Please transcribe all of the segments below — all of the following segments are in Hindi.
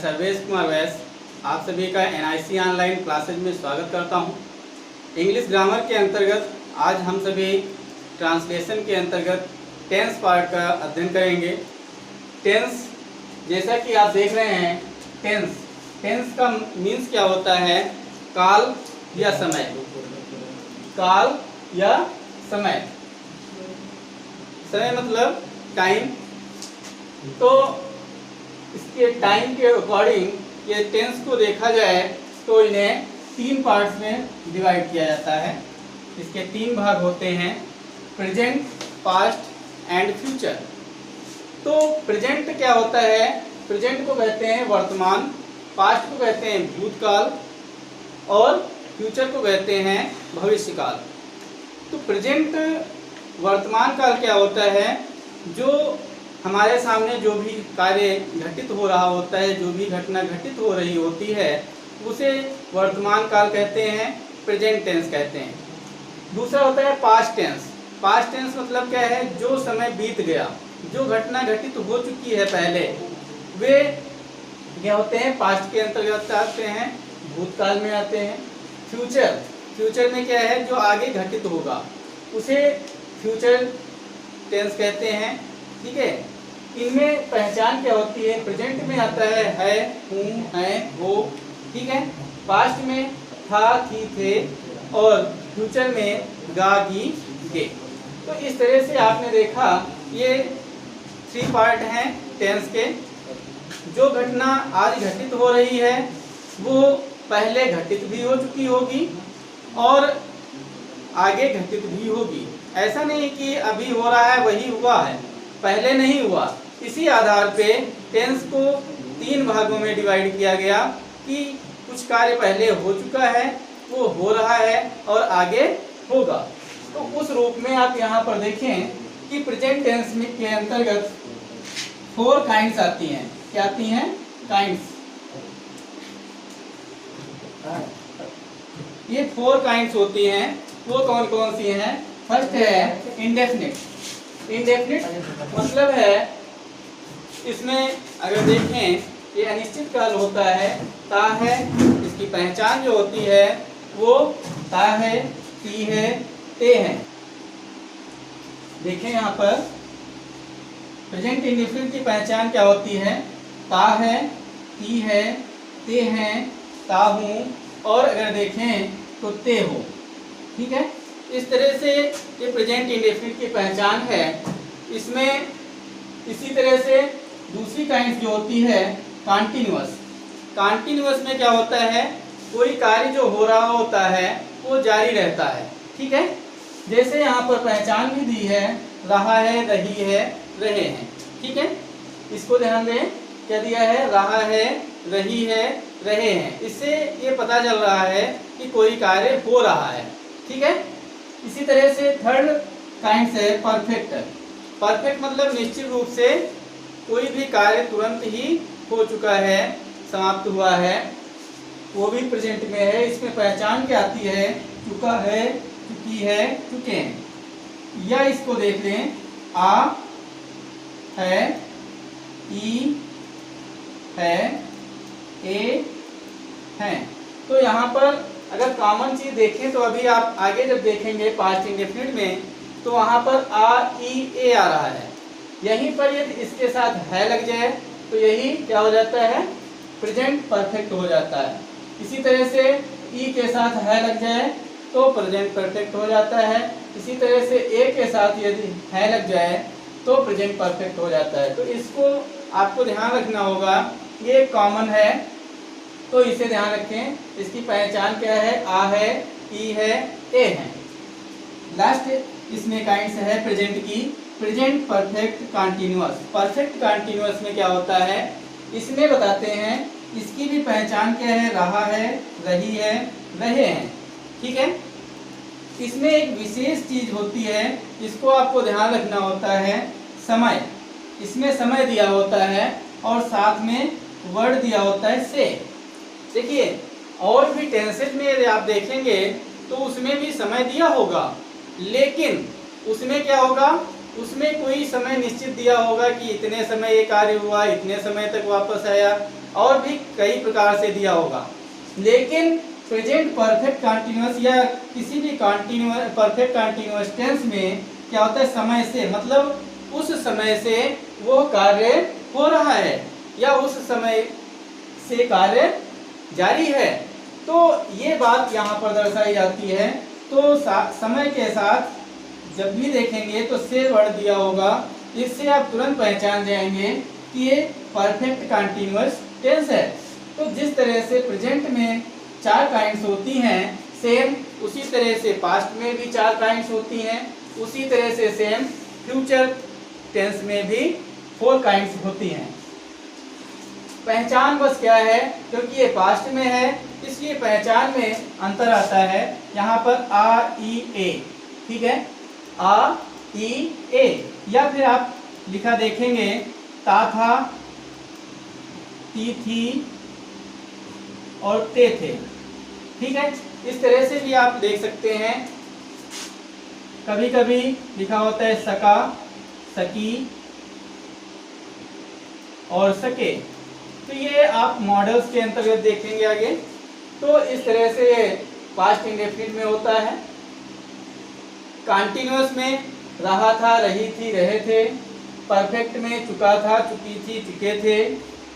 सर्वेश कुमार वैस आप सभी का NIC ऑनलाइन क्लासेज में स्वागत करता हूं। इंग्लिश ग्रामर के अंतर्गत आज हम सभी ट्रांसलेशन के अंतर्गत टेंस पार्ट का अध्ययन करेंगे। टेंस जैसा कि आप देख रहे हैं, टेंस का मीन्स क्या होता है? काल या समय। काल या समय, समय मतलब टाइम। तो इसके टाइम के अकॉर्डिंग ये टेंस को देखा जाए तो इन्हें 3 पार्ट्स में डिवाइड किया जाता है। इसके 3 भाग होते हैं, प्रेजेंट, पास्ट एंड फ्यूचर। तो प्रेजेंट क्या होता है? प्रेजेंट को कहते हैं वर्तमान, पास्ट को कहते हैं भूतकाल और फ्यूचर को कहते हैं भविष्यकाल। तो प्रेजेंट वर्तमान काल क्या होता है? जो हमारे सामने जो भी कार्य घटित हो रहा होता है, जो भी घटना घटित हो रही होती है, उसे वर्तमान काल कहते हैं, प्रेजेंट टेंस कहते हैं। दूसरा होता है पास्ट टेंस। पास्ट टेंस मतलब क्या है? जो समय बीत गया, जो घटना घटित हो चुकी है पहले, वे क्या होते हैं? पास्ट के अंतर्गत आते हैं, भूतकाल में आते हैं। फ्यूचर में क्या है? जो आगे घटित होगा, उसे फ्यूचर टेंस कहते हैं। ठीक है, इनमें पहचान क्या होती है? प्रेजेंट में आता है, हूँ, हैं, हो। ठीक है, पास्ट में था, थी, थे और फ्यूचर में गा, गी, गे। तो इस तरह से आपने देखा, ये 3 पार्ट हैं टेंस के। जो घटना आज घटित हो रही है वो पहले घटित भी हो चुकी होगी और आगे घटित भी होगी। ऐसा नहीं कि अभी हो रहा है वही हुआ है, पहले नहीं हुआ। इसी आधार पे टेंस को 3 भागों में डिवाइड किया गया कि कुछ कार्य पहले हो चुका है, वो हो रहा है और आगे होगा। तो उस रूप में आप यहाँ पर देखें कि प्रेजेंट टेंस में के अंतर्गत 4 काइंड्स आती हैं। क्या आती हैं? काइंड्स। ये 4 काइंड्स होती हैं। वो कौन कौन सी हैं? फर्स्ट है इंडेफिनिट। इंडेफिनिट मतलब है, इसमें अगर देखें, ये अनिश्चित काल होता है, ता है। इसकी पहचान जो होती है वो ता है, ती है, ते है। देखें यहाँ पर प्रेजेंट इंडेफिनिट की पहचान क्या होती है? ता है, ती है, ते हैं, ता हूँ और अगर देखें तो ते हो। ठीक है, इस तरह से ये प्रेजेंट इंडेफिनिट की पहचान है। इसमें इसी तरह से दूसरी काइंड जो होती है कॉन्टिन्यूअस। कॉन्टिन्यूअस में क्या होता है? कोई कार्य जो हो रहा होता है वो जारी रहता है। ठीक है, जैसे यहाँ पर पहचान भी दी है, रहा है, रही है, रहे हैं। ठीक है, इसको ध्यान दें, क्या दिया है? रहा है, रही है, रहे हैं। इससे ये पता चल रहा है कि कोई कार्य हो रहा है। ठीक है, इसी तरह से थर्ड काइंड है परफेक्ट। परफेक्ट मतलब निश्चित रूप से कोई भी कार्य तुरंत ही हो चुका है, समाप्त हुआ है, वो भी प्रेजेंट में है। इसमें पहचान क्या आती है? चुका है, चुकी है, चुके हैं। या इसको देख लें, आ है, ई है, ए हैं। तो यहाँ पर अगर कॉमन चीज देखें तो अभी आप आगे जब देखेंगे पास्ट इंडेफिनिट में, तो वहां पर आ, ई, ए आ रहा है। यहीं पर यदि इसके साथ है लग जाए तो यही क्या हो जाता है? प्रेजेंट परफेक्ट हो जाता है। इसी तरह से ई के साथ है लग जाए तो प्रेजेंट परफेक्ट हो जाता है। इसी तरह से ए के साथ यदि है लग जाए तो प्रेजेंट परफेक्ट हो जाता है। तो इसको आपको ध्यान रखना होगा, ये कॉमन है तो इसे ध्यान रखें। इसकी पहचान क्या है? आ है, ई है, ए है। लास्ट इसमें काइंड्स है प्रेजेंट की, present perfect continuous. Perfect continuous में क्या होता है? इसमें बताते हैं, इसकी भी पहचान क्या है? रहा है, रही है, रहे हैं। ठीक है, इसमें एक विशेष चीज होती है, इसको आपको ध्यान रखना होता है, समय। इसमें समय दिया होता है और साथ में वर्ड दिया होता है से। देखिए, और भी टेंसेज में यदि आप देखेंगे तो उसमें भी समय दिया होगा, लेकिन उसमें क्या होगा? उसमें कोई समय निश्चित दिया होगा कि इतने समय ये कार्य हुआ, इतने समय तक वापस आया। और भी कई प्रकार से दिया होगा। लेकिन प्रेजेंट परफेक्ट कंटिन्यूअस या किसी भी परफेक्ट कंटिन्यूअस टेंस में क्या होता है, समय से, मतलब उस समय से वो कार्य हो रहा है या उस समय से कार्य जारी है। तो ये बात यहाँ पर दर्शाई जाती है। तो समय के साथ जब भी देखेंगे तो से वर्ड दिया होगा, इससे आप तुरंत पहचान जाएंगे कि ये परफेक्ट कंटिन्यूअस टेंस है। तो जिस तरह से प्रेजेंट में 4 काइंड्स होती हैं, सेम उसी तरह से पास्ट में भी 4 काइंड्स होती हैं, उसी तरह से सेम फ्यूचर टेंस में भी 4 काइंड्स होती हैं। पहचान बस क्या है, क्योंकि ये पास्ट में है इसलिए पहचान में अंतर आता है। यहाँ पर आ ई ए, ठीक है, आ ई ए, या फिर आप लिखा देखेंगे ता था, ती थी और ते थे, ठीक है। इस तरह से भी आप देख सकते हैं। कभी कभी लिखा होता है सका, सकी और सके। तो ये आप मॉडल्स के अंतर्गत देखेंगे आगे। तो इस तरह से पास्ट इंडेफिनिट में होता है। कंटिन्यूअस में रहा था, रही थी, रहे थे। परफेक्ट में चुका था, चुकी थी, चुके थे।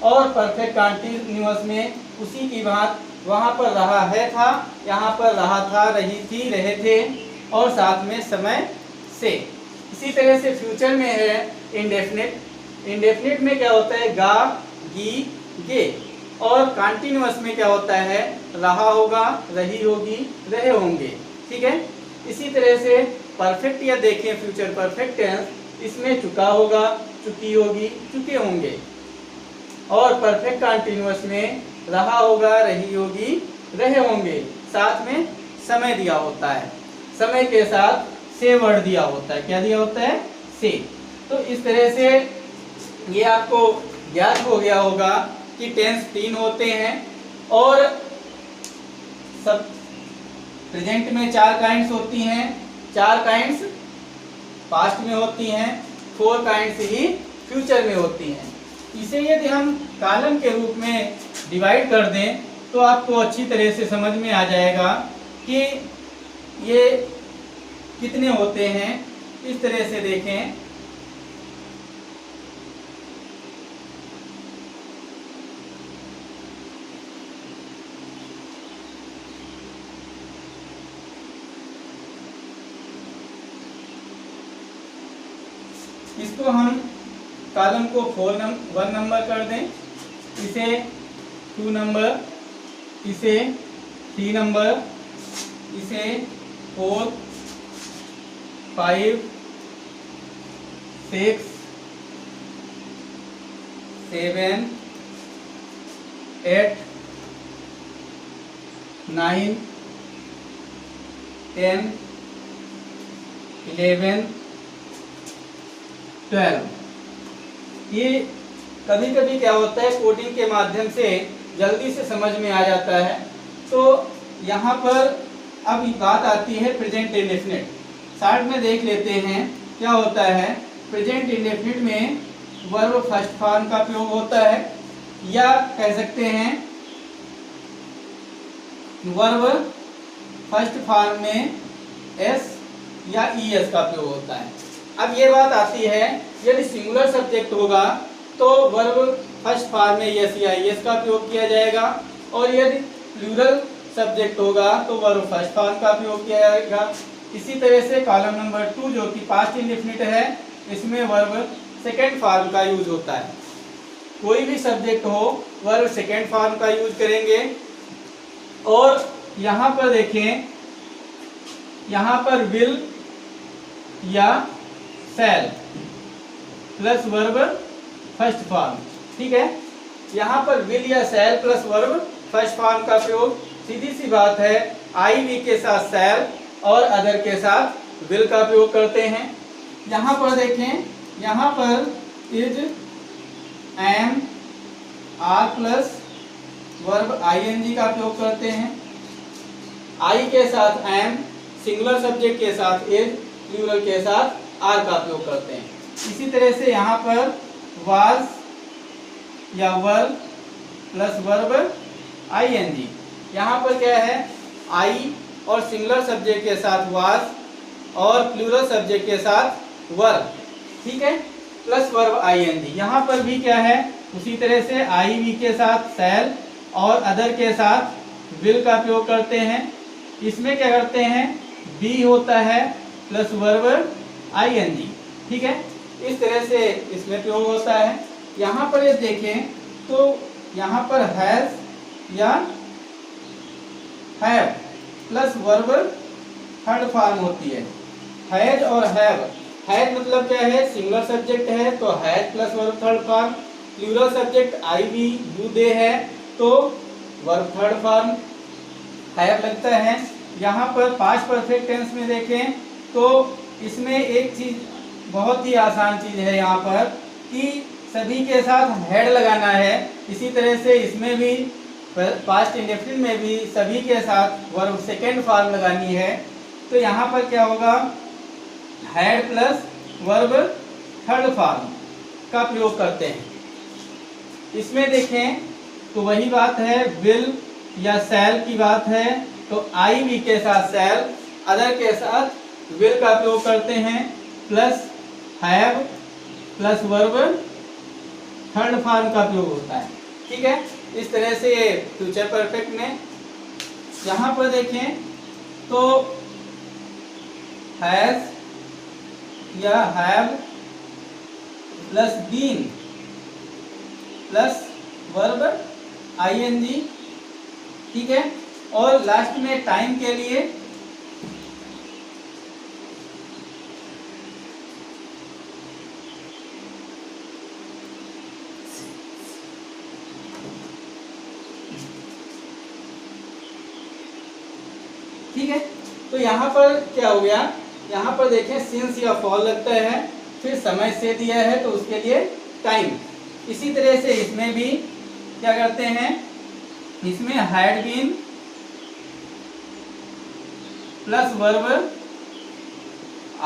और परफेक्ट कंटिन्यूअस में उसी की बात, वहाँ पर रहा है था, यहाँ पर रहा था, रही थी, रहे थे और साथ में समय से। इसी तरह से फ्यूचर में है इंडेफिनिट। इंडेफिनिट में क्या होता है, गा, गी, गे। और कंटिन्यूअस में क्या होता है, रहा होगा, रही होगी, रहे होंगे, ठीक है। इसी तरह से परफेक्ट या देखें फ्यूचर परफेक्ट टेंस, इसमें चुका होगा, चुकी होगी, चुके होंगे। और परफेक्ट कंटिन्यूअस में रहा होगा, रही होगी, रहे होंगे, साथ में समय दिया होता है। समय के साथ से वर्ड दिया होता है। क्या दिया होता है, से। तो इस तरह से ये आपको ज्ञात हो गया होगा कि टेंस 3 होते हैं और सब प्रेजेंट में 4 काइंड्स होती हैं। 4 काइंड्स पास्ट में होती हैं, 4 काइंड्स ही फ्यूचर में होती हैं। इसे यदि हम कॉलम के रूप में डिवाइड कर दें तो आपको अच्छी तरह से समझ में आ जाएगा कि ये कितने होते हैं। इस तरह से देखें, इसको हम कॉलम को 1 नंबर कर दें, इसे 2 नंबर, इसे 3 नंबर, इसे 4, 5, 6, 7, 8, 9, 10, 11, 12। ये कभी कभी क्या होता है, कोडिंग के माध्यम से जल्दी से समझ में आ जाता है। तो यहाँ पर अब बात आती है प्रेजेंट इंडेफिनिट। शॉर्ट में देख लेते हैं क्या होता है। प्रेजेंट इंडेफिनिट में वर्ब फर्स्ट फॉर्म का प्रयोग होता है, या कह सकते हैं वर्ब फर्स्ट फॉर्म में एस या ईएस का प्रयोग होता है। अब ये बात आती है, यदि सिंगुलर सब्जेक्ट होगा तो वर्ब फर्स्ट फॉर्म में एस या ईएस का प्रयोग किया जाएगा, और यदि प्लूरल सब्जेक्ट होगा तो वर्ब फर्स्ट फॉर्म का प्रयोग किया जाएगा। इसी तरह से कॉलम नंबर 2 जो कि पास्ट इंडेफिनिट है, इसमें वर्ब सेकेंड फॉर्म का यूज होता है। कोई भी सब्जेक्ट हो वर्ब सेकेंड फॉर्म का यूज करेंगे। और यहाँ पर देखें, यहाँ पर विल या शैल प्लस वर्ब फर्स्ट फॉर्म, ठीक है। यहाँ पर विल या शैल प्लस वर्ब फर्स्ट फॉर्म का प्रयोग, सीधी सी बात है, आई वी के साथ शैल और अदर के साथ विल का प्रयोग करते हैं। यहाँ पर देखें, यहाँ पर is, am, are plus verb ING का प्रयोग करते हैं। आई के साथ एम, सिंगुलर सब्जेक्ट के साथ इज, प्लूरल के साथ आर का प्रयोग करते हैं। इसी तरह से यहाँ पर वाज या वर प्लस वर्ब ing। यहाँ पर क्या है, आई और सिंगुलर सब्जेक्ट के साथ वाज और प्लूरल सब्जेक्ट के साथ वर, ठीक है, प्लस वर्ब ing। यहाँ पर भी क्या है, उसी तरह से आई वी के साथ शैल और अदर के साथ विल का प्रयोग करते हैं। इसमें क्या करते हैं, बी होता है प्लस वर्ब ing, ठीक है, इस तरह से इसमें प्रयोग होता है। यहाँ पर ये देखें तो यहाँ पर हैज या have plus verb third form होती है। हैज और हैव, हैज मतलब क्या है, सिंगुलर सब्जेक्ट है तो has plus verb third form, plural subject I we you they है तो वर्ब थर्ड फॉर्म हैव लगता है। यहाँ पर पास्ट परफेक्ट टेंस में देखें तो इसमें एक चीज बहुत ही आसान चीज है यहाँ पर कि सभी के साथ हेड लगाना है। इसी तरह से इसमें भी पास्ट इंडेफिनिट में भी सभी के साथ वर्ब सेकेंड फॉर्म लगानी है। तो यहाँ पर क्या होगा, had plus verb third form का प्रयोग करते हैं। इसमें देखें तो वही बात है, विल या शैल की बात है तो आई वी के साथ शैल, अदर के साथ विल का प्रयोग करते हैं, plus have plus verb third form का प्रयोग होता है, ठीक है। इस तरह से फ्यूचर परफेक्ट में यहाँ पर देखें तो हैज या have plus been plus verb ing, ठीक है। और लास्ट में टाइम के लिए ठीक है। तो यहाँ पर क्या हो गया, यहाँ पर देखें सिंस या फॉर लगता है, फिर समय से दिया है तो उसके लिए टाइम। इसी तरह से इसमें भी क्या करते हैं, इसमें had been plus verb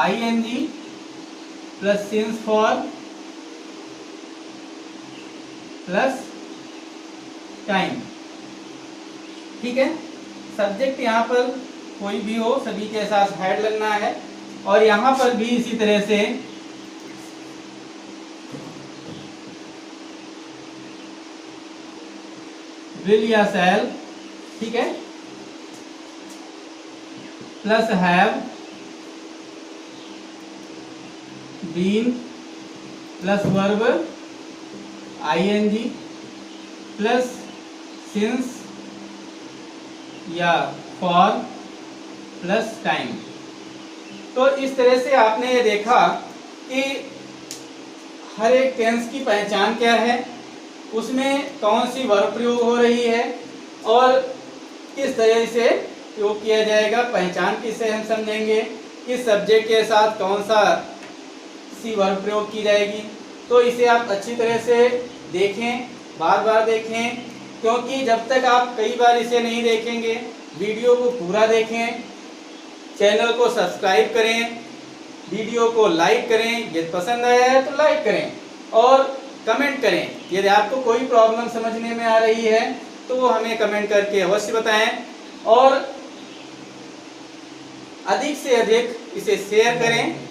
ing plus since for plus time, ठीक है। सब्जेक्ट यहाँ पर कोई भी हो सभी के साथ हैड लगना है। और यहाँ पर भी इसी तरह से विल या शैल, ठीक है, plus have been plus verb ing plus since या फॉर प्लस टाइम। तो इस तरह से आपने ये देखा कि हर एक टेंस की पहचान क्या है, उसमें कौन सी वर्ब प्रयोग हो रही है और किस तरह से प्रयोग किया जाएगा। पहचान किससे हम समझेंगे, किस सब्जेक्ट के साथ कौन सा सी वर्ब प्रयोग की जाएगी। तो इसे आप अच्छी तरह से देखें, बार बार देखें, क्योंकि जब तक आप कई बार इसे नहीं देखेंगे, वीडियो को पूरा देखें, चैनल को सब्सक्राइब करें, वीडियो को लाइक करें, यदि पसंद आया है तो लाइक करें और कमेंट करें। यदि आपको कोई प्रॉब्लम समझने में आ रही है तो वो हमें कमेंट करके अवश्य बताएं और अधिक से अधिक इसे शेयर करें।